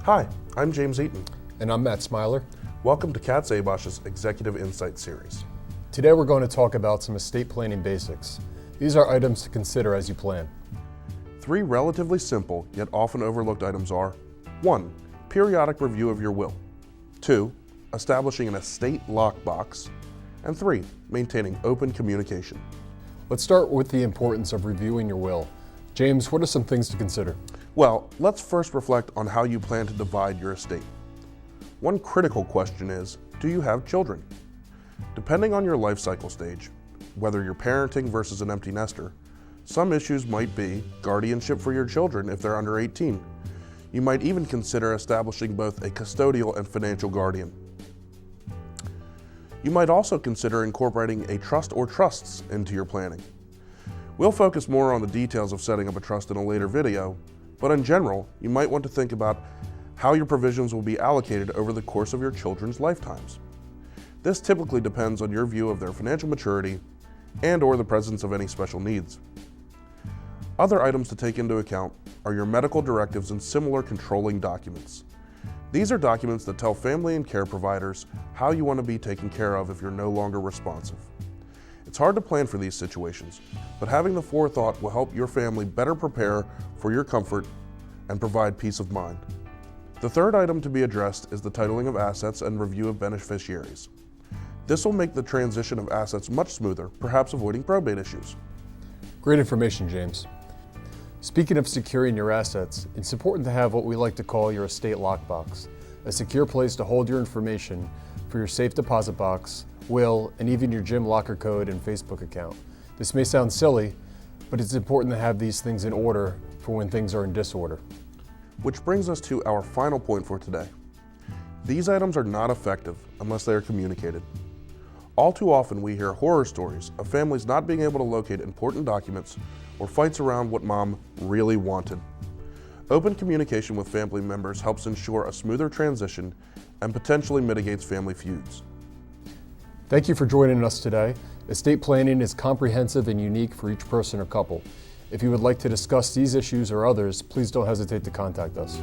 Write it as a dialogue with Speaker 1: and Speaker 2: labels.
Speaker 1: Hi, I'm James Eaton.
Speaker 2: And I'm Matt Smiler.
Speaker 1: Welcome to KatzAbosch's Executive Insight Series.
Speaker 2: Today we're going to talk about some estate planning basics. These are items to consider as you plan.
Speaker 1: 3 relatively simple yet often overlooked items are: 1. Periodic review of your will. 2. Establishing an estate lockbox. And 3. Maintaining open communication.
Speaker 2: Let's start with the importance of reviewing your will. James, what are some things to consider?
Speaker 1: Well, let's first reflect on how you plan to divide your estate. One critical question is, do you have children? Depending on your life cycle stage, whether you're parenting versus an empty nester, some issues might be guardianship for your children if they're under 18. You might even consider establishing both a custodial and financial guardian. You might also consider incorporating a trust or trusts into your planning. We'll focus more on the details of setting up a trust in a later video, but in general, you might want to think about how your provisions will be allocated over the course of your children's lifetimes. This typically depends on your view of their financial maturity and/or the presence of any special needs. Other items to take into account are your medical directives and similar controlling documents. These are documents that tell family and care providers how you want to be taken care of if you're no longer responsive. It's hard to plan for these situations, but having the forethought will help your family better prepare for your comfort and provide peace of mind. The third item to be addressed is the titling of assets and review of beneficiaries. This will make the transition of assets much smoother, perhaps avoiding probate issues.
Speaker 2: Great information, James. Speaking of securing your assets, it's important to have what we like to call your estate lockbox, a secure place to hold your information for your safe deposit box, will, and even your gym locker code and Facebook account. This may sound silly, but it's important to have these things in order for when things are in disorder.
Speaker 1: Which brings us to our final point for today. These items are not effective unless they are communicated. All too often we hear horror stories of families not being able to locate important documents or fights around what mom really wanted. Open communication with family members helps ensure a smoother transition and potentially mitigates family feuds.
Speaker 2: Thank you for joining us today. Estate planning is comprehensive and unique for each person or couple. If you would like to discuss these issues or others, please don't hesitate to contact us.